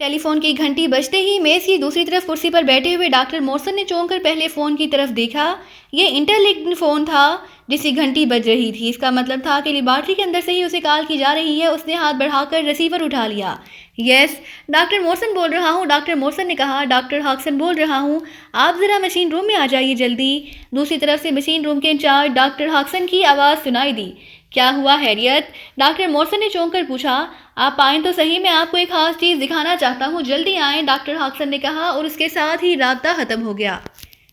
ٹیلی phone کی گھنٹی بجتے ہی میز کی دوسری طرف کرسی پر بیٹھے ہوئے ڈاکٹر مورسن نے چونک کر پہلے فون کی طرف دیکھا۔ یہ انٹرلنکڈ فون تھا جس کی گھنٹی بج رہی تھی۔ اس کا مطلب تھا کہ لیبارٹری کے اندر سے ہی اسے کال کی جا رہی ہے۔ اس نے ہاتھ بڑھا کر ریسیور اٹھا لیا۔ یس، ڈاکٹر مورسن بول رہا ہوں، ڈاکٹر مورسن نے کہا۔ ڈاکٹر ہاکسن بول رہا ہوں، آپ ذرا مشین روم میں آ جائیے جلدی۔ دوسری طرف سے مشین روم کے انچارج ڈاکٹر ہاکسن کی آواز سنائی دی۔ کیا ہوا ہیریت؟ ڈاکٹر مورسن نے چونک کر پوچھا۔ آپ آئیں تو صحیح، میں آپ کو ایک خاص چیز دکھانا چاہتا ہوں، جلدی آئیں، ڈاکٹر ہاکسن نے کہا اور اس کے ساتھ ہی رابطہ ختم ہو گیا۔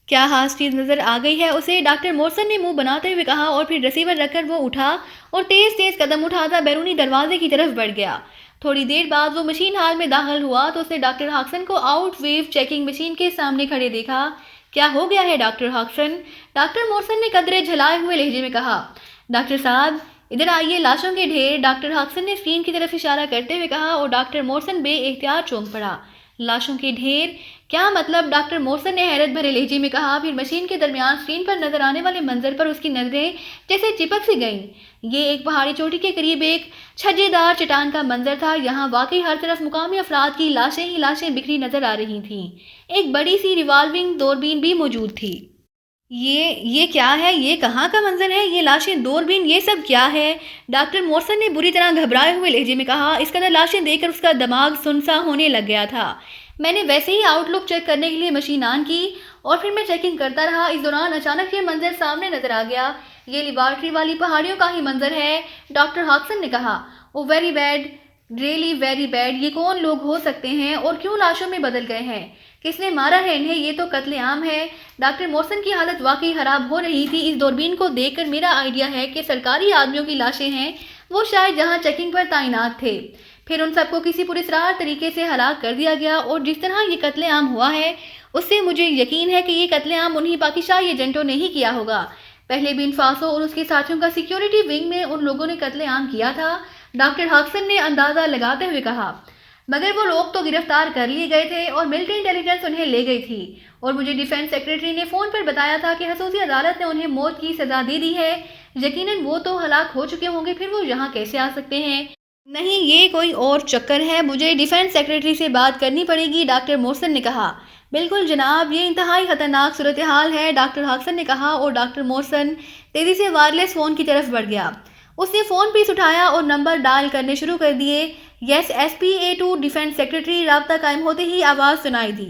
کیا خاص چیز نظر آ گئی ہے اسے؟ ڈاکٹر مورسن نے منہ بناتے ہوئے کہا اور پھر ریسیور رکھ کر وہ اٹھا اور تیز تیز قدم اٹھاتا بیرونی دروازے کی طرف بڑھ گیا۔ تھوڑی دیر بعد وہ مشین ہال میں داخل ہوا تو اس نے ڈاکٹر ہاکسن کو آؤٹ ویو چیکنگ مشین کے سامنے کھڑے دیکھا۔ کیا ہو گیا ہے ڈاکٹر ہاکسن؟ ڈاکٹر مورسن نے قدرے جھلائے ہوئے لہجے میں کہا۔ ڈاکٹر صاحب ادھر آئیے، لاشوں کے ڈھیر، ڈاکٹر ہاکسن نے اسکرین کی طرف اشارہ کرتے ہوئے کہا اور ڈاکٹر مورسن بے اختیار چونک پڑا۔ لاشوں کے ڈھیر؟ کیا مطلب؟ ڈاکٹر مورسن نے حیرت بھرے لہجے میں کہا۔ پھر مشین کے درمیان اسکرین پر نظر آنے والے منظر پر اس کی نظریں جیسے چپک سی گئیں۔ یہ ایک پہاڑی چوٹی کے قریب ایک چھجے دار چٹان کا منظر تھا۔ یہاں واقعی ہر طرف مقامی افراد کی لاشیں ہی لاشیں بکھری نظر آ رہی تھیں۔ ایک بڑی سی ریوالونگ دوربین بھی موجود تھی۔ یہ کیا ہے؟ یہ کہاں کا منظر ہے؟ یہ لاشیں، دوربین، یہ سب کیا ہے؟ ڈاکٹر مورسن نے بری طرح گھبرائے ہوئے لہجے میں کہا۔ اس قدر لاشیں دیکھ کر اس کا دماغ سنسا ہونے لگ گیا تھا۔ میں نے ویسے ہی آؤٹ لک چیک کرنے کے لیے مشین آن کی اور پھر میں چیکنگ کرتا رہا۔ اس دوران اچانک یہ منظر سامنے نظر آ گیا۔ یہ لیبارٹری والی پہاڑیوں کا ہی منظر ہے، ڈاکٹر ہاکسن نے کہا۔ Oh very bad, really very bad. یہ کون لوگ ہو سکتے ہیں اور کیوں لاشوں میں بدل گئے ہیں؟ کس نے مارا ہے انہیں؟ یہ تو قتل عام ہے۔ ڈاکٹر مورسن کی حالت واقعی خراب ہو رہی تھی۔ اس دوربین کو دیکھ کر میرا آئیڈیا ہے کہ سرکاری آدمیوں کی لاشیں ہیں، وہ شاید جہاں چیکنگ پر تعینات تھے، پھر ان سب کو کسی پراسرار طریقے سے ہلاک کر دیا گیا، اور جس طرح یہ قتل عام ہوا ہے اس سے مجھے یقین ہے کہ یہ قتل عام انہی پاکستانی ایجنٹوں نے ہی کیا ہوگا۔ پہلے بن فاسو اور اس کے ساتھیوں کا سیکیورٹی ونگ میں ان لوگوں نے قتل عام کیا تھا، ڈاکٹر ہاکسن نے اندازہ لگاتے ہوئے کہا۔ مگر وہ لوگ تو گرفتار کر لیے گئے تھے اور ملٹری انٹیلیجنس انہیں لے گئی تھی، اور مجھے ڈیفنس سیکریٹری نے فون پر بتایا تھا کہ خصوصی عدالت نے انہیں موت کی سزا دے دی ہے۔ یقیناً وہ تو ہلاک ہو چکے ہوں گے، پھر وہ یہاں کیسے آ سکتے ہیں؟ نہیں، یہ کوئی اور چکر ہے، مجھے ڈیفنس سیکریٹری سے بات کرنی پڑے گی، ڈاکٹر مورسن نے کہا۔ بالکل جناب، یہ انتہائی خطرناک صورتحال ہے، ڈاکٹر ہاکسن نے کہا، اور ڈاکٹر مورسن تیزی سے وائرلیس فون کی طرف بڑھ گیا۔ اس نے فون پیس اٹھایا اور نمبر ڈائل کرنے شروع کر دیے۔ یس SPA2 ڈیفنس سیکریٹری، رابطہ قائم ہوتے ہی آواز سنائی دی۔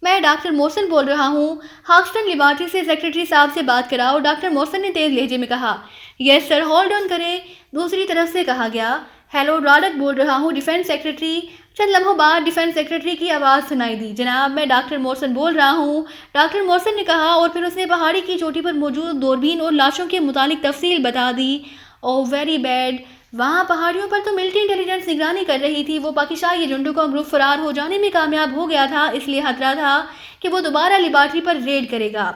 میں ڈاکٹر مورسن بول رہا ہوں، ہاکسٹن لیبارٹری سے سیکریٹری صاحب سے بات کراؤ، ڈاکٹر مورسن نے تیز لہجے میں کہا۔ یس سر، ہولڈ آن کریں، دوسری طرف سے کہا گیا۔ ہیلو، راڈک بول رہا ہوں، ڈیفنس سیکریٹری۔ چند لمحوں بعد ڈیفنس سیکریٹری کی آواز سنائی دی۔ جناب، میں ڈاکٹر مورسن بول رہا ہوں، ڈاکٹر مورسن نے کہا، اور پھر اس نے پہاڑی کی چوٹی پر موجود دوربین اور لاشوں کے متعلق تفصیل بتا دی۔ او ویری بیڈ، وہاں پہاڑیوں پر تو ملٹری انٹیلیجنس نگرانی کر رہی تھی۔ وہ پاکستانی ایجنٹوں کا گروپ فرار ہو جانے میں کامیاب ہو گیا تھا، اس لیے خطرہ تھا کہ وہ دوبارہ لیبارٹری پر ریڈ کرے گا،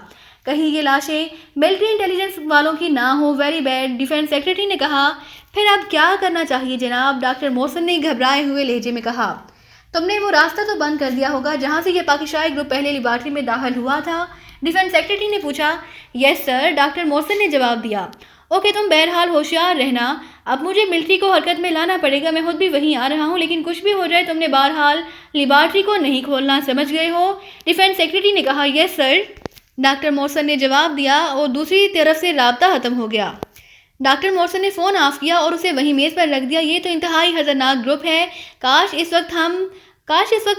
کہیں یہ لاشیں ملٹری انٹیلیجنس والوں کی نہ ہو۔ ویری بیڈ، ڈیفنس سیکریٹری نے کہا۔ پھر اب کیا کرنا چاہیے جناب؟ ڈاکٹر مورسن نے گھبرائے ہوئے لہجے میں کہا۔ تم نے وہ راستہ تو بند کر دیا ہوگا جہاں سے یہ پاکستانی گروپ پہلے لیبارٹری میں داخل ہوا تھا، ڈیفنس سیکریٹری نے پوچھا۔ یس سر، ڈاکٹر مورسن نے جواب دیا۔ اوکے، تم بہرحال ہوشیار رہنا، اب مجھے ملٹری کو حرکت میں لانا پڑے گا، میں خود بھی وہیں آ رہا ہوں، لیکن کچھ بھی ہو جائے تم نے بہرحال لیبارٹری کو نہیں کھولنا، سمجھ گئے ہو؟ ڈیفنس سیکریٹری نے کہا۔ یس سر، ڈاکٹر مورسن نے جواب دیا، اور دوسری طرف سے رابطہ ختم ہو گیا۔ ڈاکٹر مورسن نے فون آف کیا اور اسے وہیں میز پر رکھ دیا۔ یہ تو انتہائی خطرناک گروپ ہے، کاش اس وقت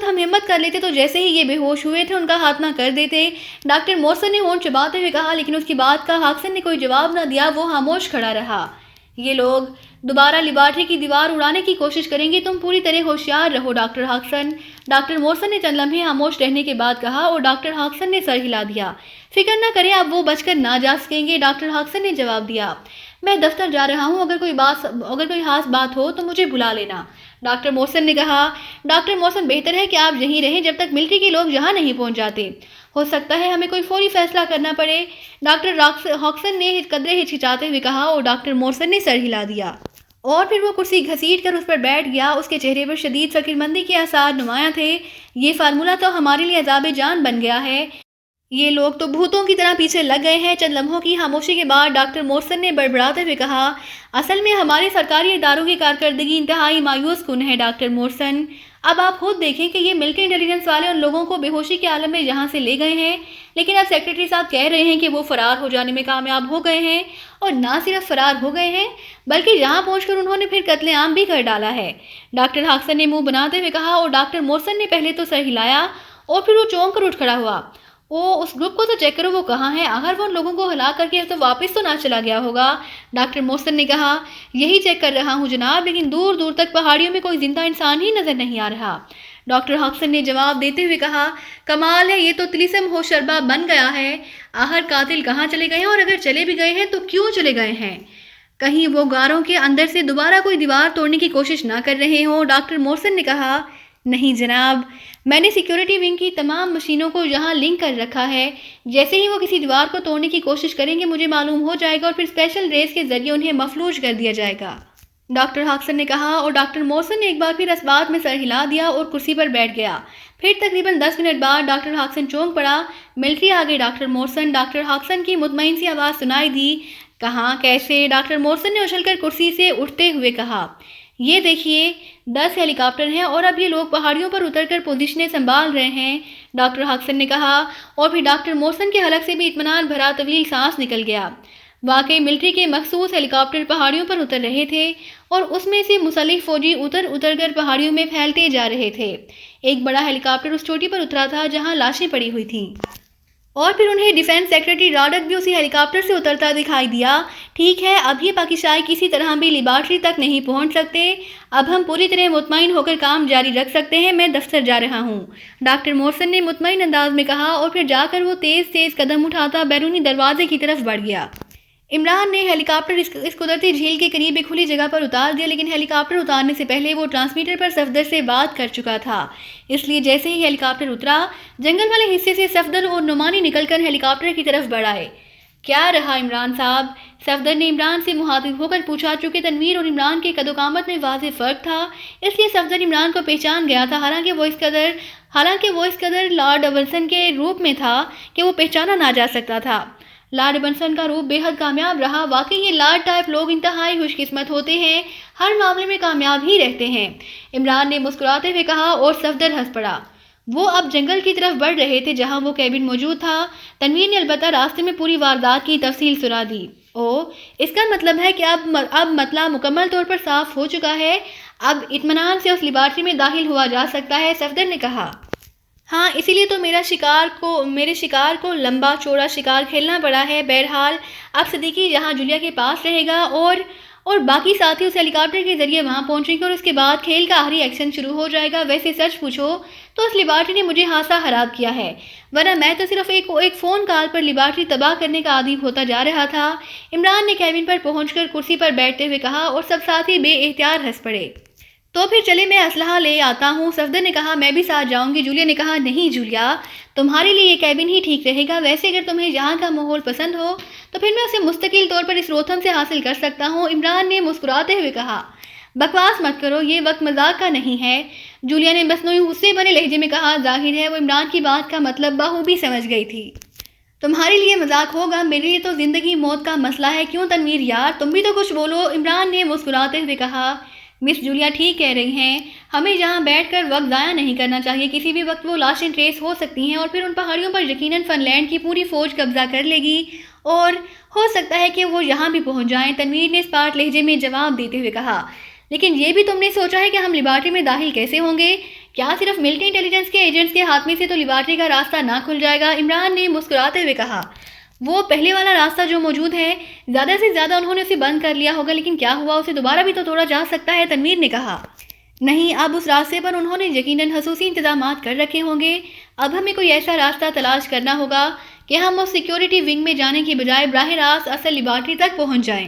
ہم ہمت کر لیتے تو جیسے ہی یہ بے ہوش ہوئے تھے ان کا خاتمہ کر دیتے، ڈاکٹر مورسن نے ہونٹ چباتے ہوئے کہا، لیکن اس کی بات کا ہاکسن نے کوئی جواب نہ دیا، وہ خاموش کھڑا رہا۔ یہ لوگ دوبارہ لیبارٹری کی دیوار اڑانے کی کوشش کریں گے، تم پوری طرح ہوشیار رہو ڈاکٹر ہاکسن، ڈاکٹر مورسن نے چند لمحے خاموش رہنے کے بعد کہا، اور ڈاکٹر ہاکسن نے سر ہلا دیا۔ فکر نہ کریں، اب وہ بچ کر نہ جا سکیں گے، ڈاکٹر ہاکسن نے جواب دیا۔ میں دفتر جا رہا ہوں، اگر کوئی خاص بات ہو تو مجھے بلا لینا، ڈاکٹر مورسن نے کہا۔ ڈاکٹر مورسن، بہتر ہے کہ آپ یہیں رہیں جب تک ملٹری کے لوگ یہاں نہیں پہنچ جاتے، ہو سکتا ہے ہمیں کوئی فوری فیصلہ کرنا پڑے، ڈاکٹر ہاکسن نے قدرے ہچکچاتے ہوئے کہا، اور ڈاکٹر مورسن نے سر ہلا دیا، اور پھر وہ کرسی گھسیٹ کر اس پر بیٹھ گیا۔ اس کے چہرے پر شدید فکرمندی کے آثار نمایاں تھے۔ یہ فارمولہ تو ہمارے لیے عذاب جان بن گیا ہے، یہ لوگ تو بھوتوں کی طرح پیچھے لگ گئے ہیں۔ چند لمحوں کی خاموشی کے بعد ڈاکٹر مورسن نے بڑبڑاتے ہوئے کہا، اصل میں ہمارے سرکاری اداروں کی کارکردگی انتہائی مایوس کن ہے ڈاکٹر مورسن، اب آپ خود دیکھیں کہ یہ ملٹری انٹیلیجنس والے ان لوگوں کو بے ہوشی کے عالم میں یہاں سے لے گئے ہیں، لیکن اب سیکرٹری صاحب کہہ رہے ہیں کہ وہ فرار ہو جانے میں کامیاب ہو گئے ہیں، اور نہ صرف فرار ہو گئے ہیں بلکہ یہاں پہنچ کر انہوں نے پھر قتل عام بھی کر ڈالا ہے۔ ڈاکٹر ہاکسن نے منہ بناتے ہوئے کہا، اور ڈاکٹر مورسن نے پہلے تو سر ہلایا اور پھر وہ چونک کر اٹھ کھڑا ہوا۔ اس گروپ کو تو چیک کرو وہ کہاں ہے، اگر وہ ان لوگوں کو ہلاک کر کے تو واپس تو نہ چلا گیا ہوگا۔ ڈاکٹر مورسن نے کہا، یہی چیک کر رہا ہوں جناب، لیکن دور دور تک پہاڑیوں میں کوئی زندہ انسان ہی نظر نہیں آ رہا۔ ڈاکٹر ہاکسن نے جواب دیتے ہوئے کہا، کمال ہے، یہ تو طلسم ہو شربا بن گیا ہے۔ آخر قاتل کہاں چلے گئے ہیں، اور اگر چلے بھی گئے ہیں تو کیوں چلے گئے ہیں؟ کہیں وہ غاروں کے اندر سے دوبارہ کوئی دیوار توڑنے کی کوشش نہ کر رہے ہوں؟ ڈاکٹر مورسن نے کہا، نہیں جناب، میں نے سیکیورٹی ونگ کی تمام مشینوں کو یہاں لنک کر رکھا ہے۔ جیسے ہی وہ کسی دیوار کو توڑنے کی کوشش کریں گے مجھے معلوم ہو جائے گا، اور پھر اسپیشل ریس کے ذریعے انہیں مفلوج کر دیا جائے گا۔ ڈاکٹر ہاکسن نے کہا، اور ڈاکٹر مورسن نے ایک بار پھر اس بات میں سر ہلا دیا اور کرسی پر بیٹھ گیا۔ پھر تقریباً 10 منٹ بعد ڈاکٹر ہاکسن چونک پڑا۔ ملٹری آگے ڈاکٹر مورسن۔ ڈاکٹر ہاکسن کی مطمئن سی آواز سنائی دی، کہاں، کیسے؟ ڈاکٹر مورسن نے اچھل کر کرسی سے اٹھتے ہوئے کہا، یہ دیکھیے 10 ہیلی کاپٹر ہیں، اور اب یہ لوگ پہاڑیوں پر اتر کر پوزیشنیں سنبھال رہے ہیں۔ ڈاکٹر ہاکسن نے کہا، اور پھر ڈاکٹر مورسن کے حلق سے بھی اطمینان بھرا طویل سانس نکل گیا۔ واقعی ملٹری کے مخصوص ہیلی کاپٹر پہاڑیوں پر اتر رہے تھے، اور اس میں سے مسلح فوجی اتر کر پہاڑیوں میں پھیلتے جا رہے تھے۔ ایک بڑا ہیلی کاپٹر اس چوٹی پر اترا تھا جہاں لاشیں پڑی ہوئی تھیں، اور پھر انہیں ڈیفنس سیکرٹری راڈک بھی اسی ہیلی کاپٹر سے اترتا دکھائی دیا۔ ٹھیک ہے، اب یہ پاکستانی کسی طرح بھی لیبارٹری تک نہیں پہنچ سکتے۔ اب ہم پوری طرح مطمئن ہو کر کام جاری رکھ سکتے ہیں۔ میں دفتر جا رہا ہوں، ڈاکٹر مورسن نے مطمئن انداز میں کہا، اور پھر جا کر وہ تیز قدم اٹھاتا بیرونی دروازے کی طرف بڑھ گیا۔ عمران نے ہیلی کاپٹر اس قدرتی جھیل کے قریب ایک کھلی جگہ پر اتار دیا، لیکن ہیلی کاپٹر اتارنے سے پہلے وہ ٹرانسمیٹر پر صفدر سے بات کر چکا تھا، اس لیے جیسے ہی ہیلی کاپٹر اترا، جنگل والے حصے سے صفدر اور نعمانی نکل کر ہیلی کاپٹر کی طرف بڑھ آئے۔ کیا رہا عمران صاحب؟ صفدر نے عمران سے مخاطب ہو کر پوچھا۔ چونکہ تنویر اور عمران کے قد و قامت میں واضح فرق تھا، اس لیے صفدر عمران کو پہچان گیا تھا، حالانکہ وہ اس قدر لارڈ ابنسن کے روپ میں تھا کہ وہ پہچانا نہ جا سکتا تھا۔ لارڈ ابنسن کا روپ بے حد کامیاب رہا۔ واقعی یہ لارڈ ٹائپ لوگ انتہائی خوش قسمت ہوتے ہیں، ہر معاملے میں کامیاب ہی رہتے ہیں، عمران نے مسکراتے ہوئے کہا، اور صفدر ہنس پڑا۔ وہ اب جنگل کی طرف بڑھ رہے تھے جہاں وہ کیبن موجود تھا۔ تنویر نے البتہ راستے میں پوری واردات کی تفصیل سنا دی۔ اس کا مطلب ہے کہ اب مسئلہ مکمل طور پر صاف ہو چکا ہے، اب اطمینان سے اس لیبارٹری میں داخل ہوا جا سکتا ہے، صفدر نے کہا۔ ہاں، اسی لیے تو میرے شکار کو لمبا چوڑا شکار کھیلنا پڑا ہے۔ بہرحال اب صدیقی یہاں جولیا کے پاس رہے گا، اور باقی ساتھی اس ہیلی کاپٹر کے ذریعے وہاں پہنچیں گے، اور اس کے بعد کھیل کا آخری ایکشن شروع ہو جائے گا۔ ویسے سچ پوچھو تو اس لیبارٹری نے مجھے ہانسا خراب کیا ہے، ورنہ میں تو صرف ایک فون کال پر لیبارٹری تباہ کرنے کا عادی ہوتا جا رہا تھا، عمران نے کیبن پر پہنچ کر کرسی پر بیٹھتے ہوئے کہا، اور سب ساتھی بے اختیار ہنس پڑے۔ تو پھر چلے میں اسلحہ لے آتا ہوں، صفدر نے کہا۔ میں بھی ساتھ جاؤں گی، جولیا نے کہا۔ نہیں جولیا، تمہارے لیے یہ کیبن ہی ٹھیک رہے گا۔ ویسے اگر تمہیں یہاں کا ماحول پسند ہو تو پھر میں اسے مستقل طور پر اس روتھم سے حاصل کر سکتا ہوں، عمران نے مسکراتے ہوئے کہا۔ بکواس مت کرو، یہ وقت مذاق کا نہیں ہے، جولیا نے مصنوعی غصے بھرے لہجے میں کہا۔ ظاہر ہے وہ عمران کی بات کا مطلب بخوبی سمجھ گئی تھی۔ تمہارے لیے مذاق ہوگا، میرے لیے تو زندگی موت کا مسئلہ ہے۔ کیوں تنویر یار، تم بھی تو کچھ بولو، عمران نے مسکراتے ہوئے کہا۔ مس جولیا ٹھیک کہہ رہی ہیں، ہمیں یہاں بیٹھ کر وقت ضائع نہیں کرنا چاہیے، کسی بھی وقت وہ لاشیں ٹریس ہو سکتی ہیں، اور پھر ان پہاڑیوں پر یقیناً فن لینڈ کی پوری فوج قبضہ کر لے گی، اور ہو سکتا ہے کہ وہ یہاں بھی پہنچ جائیں، تنویر نے اسپاٹ لہجے میں جواب دیتے ہوئے کہا۔ لیکن یہ بھی تم نے سوچا ہے کہ ہم لیبارٹری میں داخل کیسے ہوں گے؟ کیا صرف ملٹری انٹیلیجنس کے ایجنٹس کے ہاتھ میں سے تو لیبارٹری کا راستہ نہ کھل جائے گا؟ عمران نے مسکراتے ہوئے کہا۔ وہ پہلے والا راستہ جو موجود ہے، زیادہ سے زیادہ انہوں نے اسے بند کر لیا ہوگا، لیکن کیا ہوا، اسے دوبارہ بھی تو توڑا جا سکتا ہے، تنویر نے کہا۔ نہیں، اب اس راستے پر انہوں نے یقیناً خصوصی انتظامات کر رکھے ہوں گے۔ اب ہمیں کوئی ایسا راستہ تلاش کرنا ہوگا کہ ہم اس سیکیورٹی ونگ میں جانے کی بجائے براہ راست اصل لیبارٹری تک پہنچ جائیں،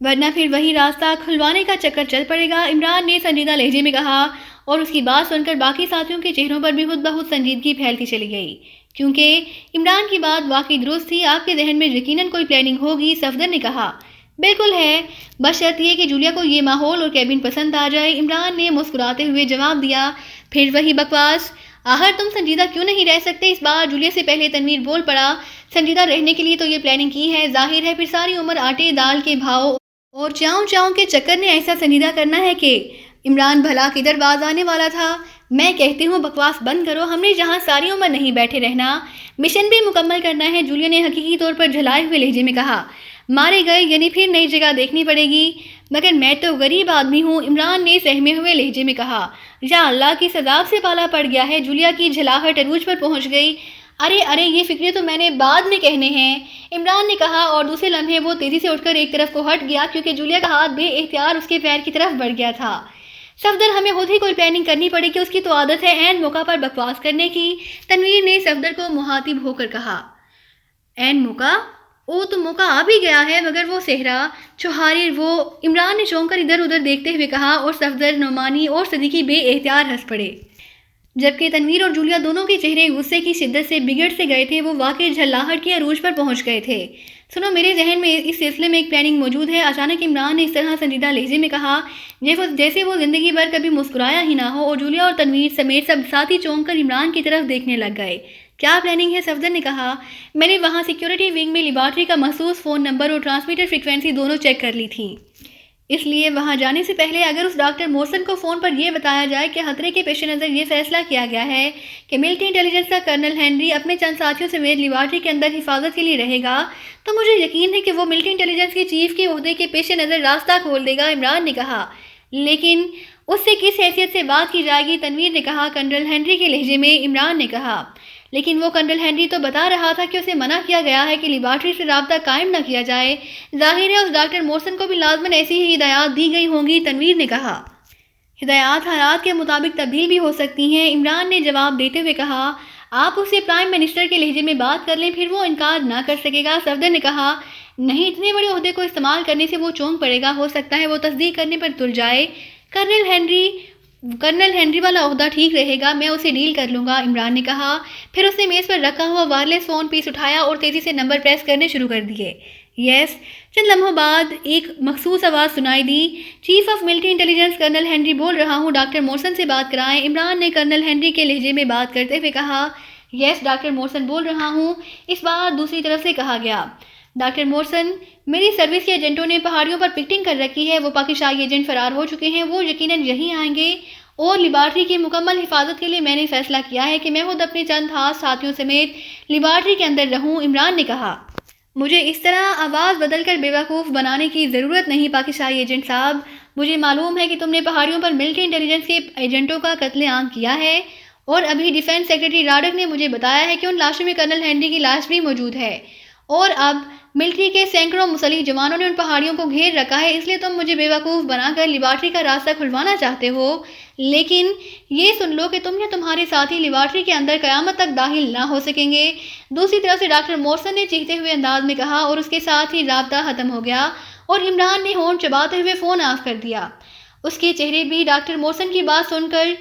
ورنہ پھر وہی راستہ کھلوانے کا چکر چل پڑے گا، عمران نے سنجیدہ لہجے میں کہا، اور اس کی بات سن کر باقی ساتھیوں کے چہروں پر بھی خود بخود سنجیدگی پھیلتی چلی گئی، کیونکہ عمران کی بات واقعی درست تھی۔ آپ کے ذہن میں یقیناً کوئی پلاننگ ہوگی، صفدر نے کہا۔ بالکل ہے، بس شرط یہ کہ جولیا کو یہ ماحول اور کیبن پسند آ جائے، عمران نے مسکراتے ہوئے جواب دیا۔ پھر وہی بکواس، آخر تم سنجیدہ کیوں نہیں رہ سکتے؟ اس بار جولیا سے پہلے تنویر بول پڑا۔ سنجیدہ رہنے کے لیے تو یہ پلاننگ کی ہے، ظاہر ہے پھر ساری عمر آٹے دال کے بھاؤ اور چاؤں کے چکر نے ایسا سنجیدہ کرنا ہے کہ عمران بھلا کدھر باز آنے والا تھا۔ میں کہتی ہوں بکواس بند کرو، ہم نے جہاں ساری عمر نہیں بیٹھے رہنا، مشن بھی مکمل کرنا ہے، جولیا نے حقیقی طور پر جھلائے ہوئے لہجے میں کہا۔ مارے گئے یعنی پھر نئی جگہ دیکھنی پڑے گی، مگر میں تو غریب آدمی ہوں، عمران نے سہمے ہوئے لہجے میں کہا۔ یا اللہ کی سزا سے پالا پڑ گیا ہے، جولیا کی جھلاہٹ عروج پر پہنچ گئی۔ ارے یہ فکرے تو میں نے بعد میں کہنے ہیں، عمران نے کہا، اور دوسرے لمحے وہ تیزی سے اٹھ کر ایک طرف کو ہٹ گیا کیونکہ جولیا کا ہاتھ بے اختیار اس کے پیر کی طرف بڑھ گیا تھا۔ صفدر، ہمیں خود ہی کوئی پلاننگ کرنی پڑے گی، اس کی تو عادت ہے عین موقع پر بکواس کرنے کی، تنویر نے صفدر کو مخاطب ہو کر کہا۔ عین موقع؟ او تو موقع آ بھی گیا ہے، مگر وہ صحرا چوہاری وہ، عمران نے چونک کر ادھر ادھر دیکھتے ہوئے کہا، اور صفدر، نعمانی اور صدیقی بے اختیار ہنس پڑے، جبکہ تنویر اور جولیا دونوں کے چہرے غصے کی شدت سے بگڑ سے گئے تھے، وہ واقعی جھلاہٹ کے عروج پر پہنچ گئے تھے۔ سنو، میرے ذہن میں اس سلسلے میں ایک پلاننگ موجود ہے، اچانک عمران نے اس طرح سنجیدہ لہجے میں کہا جیسے وہ زندگی بھر کبھی مسکرایا ہی نہ ہو، اور جولیا اور تنویر سمیت سب ساتھی چونک کر عمران کی طرف دیکھنے لگ گئے۔ کیا پلاننگ ہے؟ صفدر نے کہا۔ میں نے وہاں سیکیورٹی ونگ میں لیبارٹری کا مخصوص فون نمبر اور ٹرانسمیٹر فریکوینسی دونوں چیک کر لی تھی، اس لیے وہاں جانے سے پہلے اگر اس ڈاکٹر مورسن کو فون پر یہ بتایا جائے کہ خطرے کے پیش نظر یہ فیصلہ کیا گیا ہے کہ ملٹری انٹیلیجنس کا کرنل ہنری اپنے چند ساتھیوں سمیت لیبارٹری کے اندر حفاظت کے لیے رہے گا، تو مجھے یقین ہے کہ وہ ملٹری انٹیلیجنس کے چیف کے عہدے کے پیش نظر راستہ کھول دے گا، عمران نے کہا۔ لیکن اس سے کس حیثیت سے بات کی جائے گی؟ تنویر نے کہا۔ کرنل ہنری کے لہجے میں عمران نے کہا۔ لیکن وہ کرنل ہنری تو بتا رہا تھا کہ اسے منع کیا گیا ہے کہ لیبارٹری سے رابطہ قائم نہ کیا جائے، ظاہر ہے اس ڈاکٹر مورسن کو بھی لازماً ایسی ہی ہدایات دی گئی ہوں گی، تنویر نے کہا۔ ہدایات حالات کے مطابق تبدیل بھی ہو سکتی ہیں، عمران نے جواب دیتے ہوئے کہا۔ آپ اس سے پرائم منسٹر کے لہجے میں بات کر لیں، پھر وہ انکار نہ کر سکے گا، صفدر نے کہا۔ نہیں، اتنے بڑے عہدے کو استعمال کرنے سے وہ چونک پڑے گا، ہو سکتا ہے وہ تصدیق کرنے پر تل جائے۔ کرنل ہنری والا عہدہ ٹھیک رہے گا، میں اسے ڈیل کر لوں گا، عمران نے کہا۔ پھر اس نے میز پر رکھا ہوا وائرلیس فون پیس اٹھایا اور تیزی سے نمبر پریس کرنے شروع کر دیے۔ یس۔ چند لمحوں بعد ایک مخصوص آواز سنائی دی۔ Chief of military intelligence colonel Henry بول رہا ہوں، ڈاکٹر مورسن سے بات کرائیں، عمران نے کرنل ہنری کے لہجے میں بات کرتے ہوئے کہا۔ یس، ڈاکٹر مورسن بول رہا ہوں، اس بار دوسری طرف سے کہا گیا۔ ڈاکٹر مورسن، میری سروس کے ایجنٹوں نے پہاڑیوں پر پکٹنگ کر رکھی ہے، وہ پاکستانی ایجنٹ فرار ہو چکے ہیں، وہ یقیناً یہیں آئیں گے، اور لیبارٹری کی مکمل حفاظت کے لیے میں نے فیصلہ کیا ہے کہ میں خود اپنے چند خاص ساتھیوں سمیت لیبارٹری کے اندر رہوں، عمران نے کہا۔ مجھے اس طرح آواز بدل کر بے وقوف بنانے کی ضرورت نہیں پاکستانی ایجنٹ صاحب، مجھے معلوم ہے کہ تم نے پہاڑیوں پر ملٹری انٹیلیجنس کے ایجنٹوں کا قتل عام کیا ہے، اور ابھی ڈیفنس سیکرٹری راڈک نے مجھے بتایا ہے کہ ان لاشوں میں کرنل ہنری کی لاش بھی موجود ہے، اور اب ملٹری کے سینکڑوں مسلح جوانوں نے ان پہاڑیوں کو گھیر رکھا ہے، اس لیے تم مجھے بے وقوف بنا کر لیبارٹری کا راستہ کھلوانا چاہتے ہو، لیکن یہ سن لو کہ تم یا تمہارے ساتھی لیبارٹری کے اندر قیامت تک داخل نہ ہو سکیں گے، دوسری طرف سے ڈاکٹر مورسن نے چیختے ہوئے انداز میں کہا، اور اس کے ساتھ ہی رابطہ ختم ہو گیا، اور عمران نے ہونٹ چباتے ہوئے فون آف کر دیا۔ اس کے چہرے بھی ڈاکٹر مورسن کی بات سن کر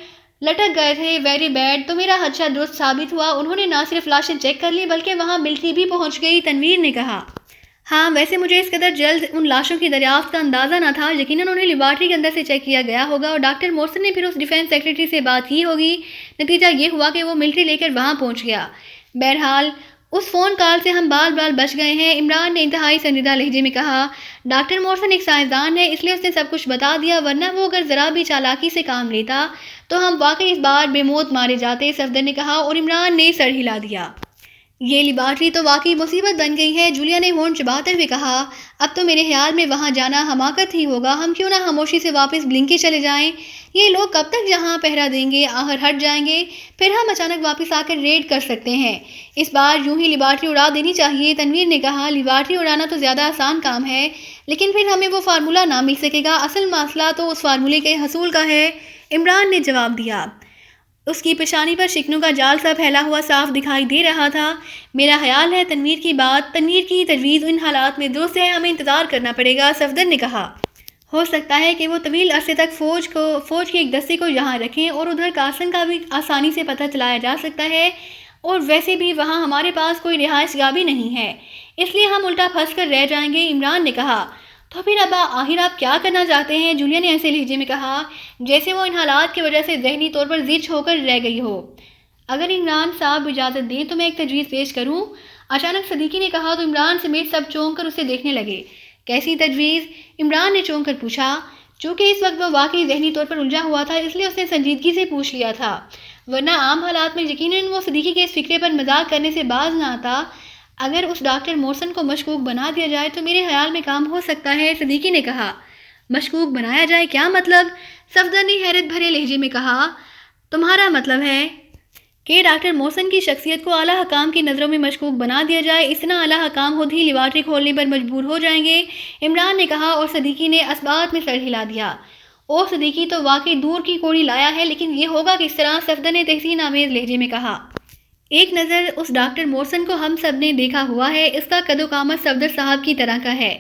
لٹک گئے تھے۔ ویری بیڈ، تو میرا خدشہ درست ثابت ہوا، انہوں نے نہ صرف لاشیں چیک کر لی بلکہ وہاں ملٹری بھی پہنچ گئی، تنویر نے کہا۔ ہاں، ویسے مجھے اس قدر جلد ان لاشوں کی دریافت کا اندازہ نہ تھا، یقیناً انہیں لیبارٹری کے اندر سے چیک کیا گیا ہوگا، اور ڈاکٹر مورسن نے پھر اس ڈیفنس سیکرٹری سے بات کی ہوگی، نتیجہ یہ ہوا کہ وہ ملٹری لے کر وہاں پہنچ گیا۔ بہرحال اس فون کال سے ہم بال بچ گئے ہیں، عمران نے انتہائی سنجیدہ لہجے میں کہا۔ ڈاکٹر مورسن ایک سائنسدان ہے، اس لیے اس نے سب کچھ بتا دیا، ورنہ وہ اگر ذرا بھی چالاکی سے کام لیتا تو ہم واقعی اس بار بے موت مارے جاتے، صفدر نے کہا، اور عمران نے سر ہلا دیا۔ یہ لیبارٹری تو واقعی مصیبت بن گئی ہے، جولیا نے ہونٹ چباتے ہوئے کہا۔ اب تو میرے خیال میں وہاں جانا حماقت ہی ہوگا، ہم کیوں نہ خاموشی سے واپس بلنکی چلے جائیں، یہ لوگ کب تک یہاں پہرا دیں گے، آخر ہٹ جائیں گے، پھر ہم اچانک واپس آ کر ریڈ کر سکتے ہیں، اس بار یوں ہی لیبارٹری اڑا دینی چاہیے، تنویر نے کہا۔ لیبارٹری اڑانا تو زیادہ آسان کام ہے، لیکن پھر ہمیں وہ فارمولہ نہ مل سکے گا، اصل مسئلہ تو اس فارمولے کے حصول کا ہے، عمران نے جواب دیا۔ اس کی پیشانی پر شکنوں کا جال سا پھیلا ہوا صاف دکھائی دے رہا تھا۔ میرا خیال ہے تنویر کی تجویز ان حالات میں درست ہے، ہمیں انتظار کرنا پڑے گا، صفدر نے کہا۔ ہو سکتا ہے کہ وہ طویل عرصے تک فوج کے ایک دستے کو یہاں رکھیں، اور ادھر کارسن کا بھی آسانی سے پتہ چلایا جا سکتا ہے، اور ویسے بھی وہاں ہمارے پاس کوئی رہائش گاہ بھی نہیں ہے، اس لیے ہم الٹا پھنس کر رہ جائیں گے، عمران نے کہا۔ تو پھر اب آخر آپ کیا کرنا چاہتے ہیں؟ جولیا نے ایسے لہجے میں کہا جیسے وہ ان حالات کی وجہ سے ذہنی طور پر زچ ہو کر رہ گئی ہو۔ اگر عمران صاحب اجازت دیں تو میں ایک تجویز پیش کروں، اچانک صدیقی نے کہا، تو عمران سمیت سب چونک کر اسے دیکھنے لگے۔ کیسی تجویز؟ عمران نے چونک کر پوچھا۔ چونکہ اس وقت وہ واقعی ذہنی طور پر الجھا ہوا تھا، اس لیے اس نے سنجیدگی سے پوچھ لیا تھا، ورنہ عام حالات میں یقیناً وہ صدیقی کے اس فکرے پر مذاق کرنے سے باز نہ آتا۔ اگر اس ڈاکٹر مورسن کو مشکوک بنا دیا جائے تو میرے خیال میں کام ہو سکتا ہے، صدیقی نے کہا۔ مشکوک بنایا جائے کیا مطلب؟ صفدر نے حیرت بھرے لہجے میں کہا۔ تمہارا مطلب ہے کہ ڈاکٹر مورسن کی شخصیت کو اعلیٰ حکام کی نظروں میں مشکوک بنا دیا جائے، اس طرح اعلیٰ حکام خود ہی لیبارٹری کھولنے پر مجبور ہو جائیں گے، عمران نے کہا، اور صدیقی نے اثبات میں سر ہلا دیا۔ او صدیقی تو واقعی دور کی کوڑی لایا ہے، لیکن یہ ہوگا کس طرح؟ صفدر نے تحسین آمیز لہجے میں کہا۔ ایک نظر اس ڈاکٹر مورسن کو ہم سب نے دیکھا ہوا ہے، اس کا قد و قامت صفدر صاحب کی طرح کا ہے۔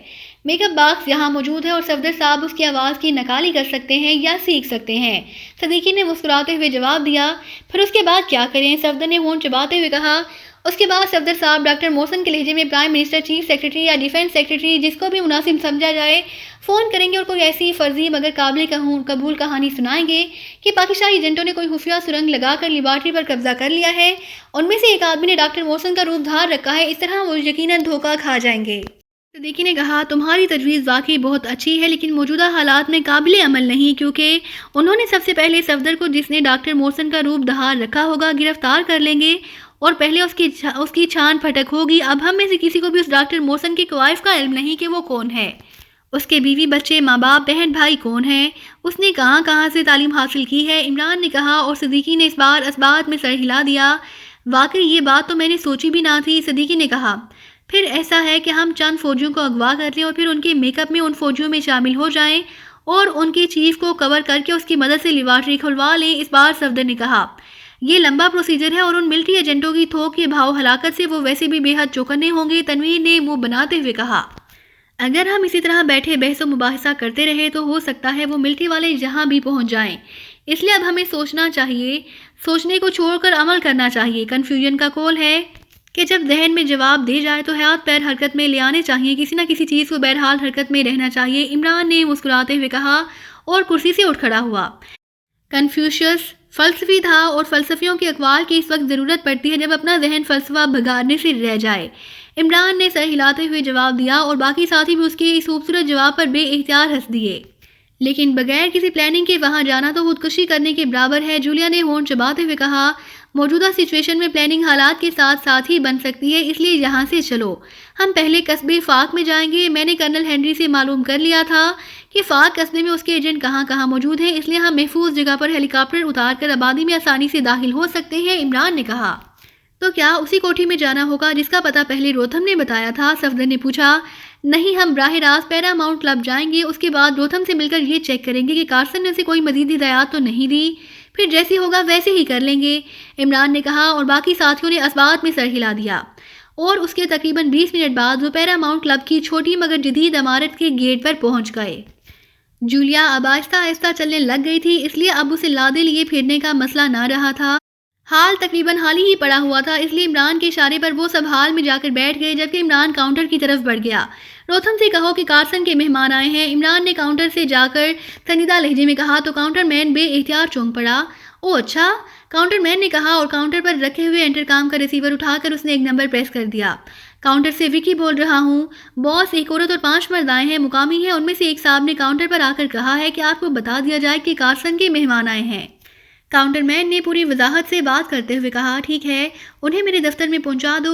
میک اپ باکس یہاں موجود ہے اور صفدر صاحب اس کی آواز کی نقالی کر سکتے ہیں یا سیکھ سکتے ہیں، صدیقی نے مسکراتے ہوئے جواب دیا۔ پھر اس کے بعد کیا کریں؟ صفدر نے ہونٹ چباتے ہوئے کہا۔ اس کے بعد صفدر صاحب ڈاکٹر مورسن کے لہجے میں پرائم منسٹر، چیف سیکرٹری یا ڈیفنس سیکرٹری، جس کو بھی مناسب سمجھا جائے، فون کریں گے اور کوئی ایسی فرضی مگر قابل قبول کہانی سنائیں گے کہ پاکستانی ایجنٹوں نے کوئی خفیہ سرنگ لگا کر لیبارٹری پر قبضہ کر لیا ہے، ان میں سے ایک آدمی نے ڈاکٹر مورسن کا روپ دھار رکھا ہے، اس طرح وہ یقیناً دھوکہ کھا جائیں گے۔ صدیقی نے کہا، تمہاری تجویز واقعی بہت اچھی ہے، لیکن موجودہ حالات میں قابل عمل نہیں، کیونکہ انہوں نے سب سے پہلے صفدر کو، جس نے ڈاکٹر مورسن کا روپ دھار رکھا ہوگا، گرفتار کر لیں گے اور پہلے اس کی چھان پھٹک ہوگی۔ اب ہم میں سے کسی کو بھی اس ڈاکٹر مورسن کے کوائف کا علم نہیں کہ وہ کون ہے، اس کے بیوی بچے، ماں باپ، بہن بھائی کون ہیں، اس نے کہاں سے تعلیم حاصل کی ہے، عمران نے کہا، اور صدیقی نے اس بار اسبات میں سر ہلا دیا۔ واقعی یہ بات تو میں نے سوچی بھی نہ تھی، صدیقی نے کہا۔ پھر ایسا ہے کہ ہم چند فوجیوں کو اغوا کر لیں اور پھر ان کے میک اپ میں ان فوجیوں میں شامل ہو جائیں اور ان کے چیف کو کور کر کے اس کی مدد سے لیبارٹری کھلوا لیں، اس بار صفدر نے کہا۔ یہ لمبا پروسیجر ہے اور ان ملٹری ایجنٹوں کی تھوک کے بھاؤ ہلاکت سے وہ ویسے بھی بے حد چوکنے ہوں گے، تنویر نے منہ بناتے ہوئے کہا۔ اگر ہم اسی طرح بیٹھے بحث و مباحثہ کرتے رہے تو ہو سکتا ہے وہ ملٹری والے جہاں بھی پہنچ جائیں، اس لیے اب ہمیں سوچنا چاہیے، سوچنے کو چھوڑ کر عمل کرنا چاہیے۔ کنفیوژن کا قول ہے کہ جب ذہن میں جواب دے جائے تو ہاتھ پیر حرکت میں لے آنے چاہیے، کسی نہ کسی چیز کو بہرحال حرکت میں رہنا چاہیے، عمران نے مسکراتے ہوئے کہا اور کرسی سے اٹھ کھڑا ہوا۔ کنفیوشس فلسفی تھا اور فلسفیوں کے اقوال کی اس وقت ضرورت پڑتی ہے جب اپنا ذہن فلسفہ بگاڑنے سے رہ جائے، عمران نے سر ہلاتے ہوئے جواب دیا اور باقی ساتھی بھی اس کے اس خوبصورت جواب پر بے اختیار ہنس دیے۔ لیکن بغیر کسی پلاننگ کے وہاں جانا تو خودکشی کرنے کے برابر ہے، جولیا نے ہونٹ چباتے ہوئے کہا۔ موجودہ سچویشن میں پلاننگ حالات کے ساتھ ساتھ ہی بن سکتی ہے، اس لیے یہاں سے چلو، ہم پہلے قصبے فاک میں جائیں گے۔ میں نے کرنل ہنری سے معلوم کر لیا تھا کہ فاک قصبے میں اس کے ایجنٹ کہاں موجود ہیں، اس لیے ہم محفوظ جگہ پر ہیلی کاپٹر اتار کر آبادی میں آسانی سے داخل ہو سکتے ہیں، عمران نے کہا۔ تو کیا اسی کوٹھی میں جانا ہوگا جس کا پتہ پہلے روتھم نے بتایا تھا؟ صفدر نے پوچھا۔ نہیں، ہم براہ راست پیراماؤنٹ کلب جائیں گے، اس کے بعد روتھم سے مل کر یہ چیک کریں گے کہ کارسن نے اسے کوئی مزید ہدایات تو نہیں دی، پھر جیسے ہوگا ویسے ہی کر لیں گے، عمران نے کہا، اور باقی ساتھیوں نے اسبات میں سر ہلا دیا۔ اور اس کے تقریباً 20 منٹ بعد وہ پیراماؤنٹ کلب کی چھوٹی مگر جدید عمارت کے گیٹ پر پہنچ گئے۔ جولیا اب آہستہ آہستہ چلنے لگ گئی تھی، اس لیے اب اسے لادے لیے پھرنے کا مسئلہ نہ رہا تھا۔ حال تقریباً حال ہی پڑا ہوا تھا، اس لیے عمران کے اشارے پر وہ سب حال میں جا کر بیٹھ گئے، جبکہ عمران کاؤنٹر کی طرف بڑھ گیا۔ روتھم سے کہو کہ کارسن کے مہمان آئے ہیں، عمران نے کاؤنٹر سے جا کر سنجیدہ لہجے میں کہا تو کاؤنٹر مین بے اختیار چونک پڑا۔ او اچھا، کاؤنٹر مین نے کہا اور کاؤنٹر پر رکھے ہوئے انٹرکام کا ریسیور اٹھا کر اس نے ایک نمبر پریس کر دیا۔ کاؤنٹر سے وکی بول رہا ہوں، باس، ایک عورت اور 5 مرد آئے ہیں، مقامی ہیں، ان میں سے ایک صاحب نے کاؤنٹر پر آ کر کہا ہے کہ آپ کو بتا دیا جائے کہ کارسن کے مہمان آئے ہیں۔ کاؤنٹر مین نے پوری وضاحت سے بات کرتے ہوئے کہا، ٹھیک ہے، انہیں میرے دفتر میں پہنچا دو،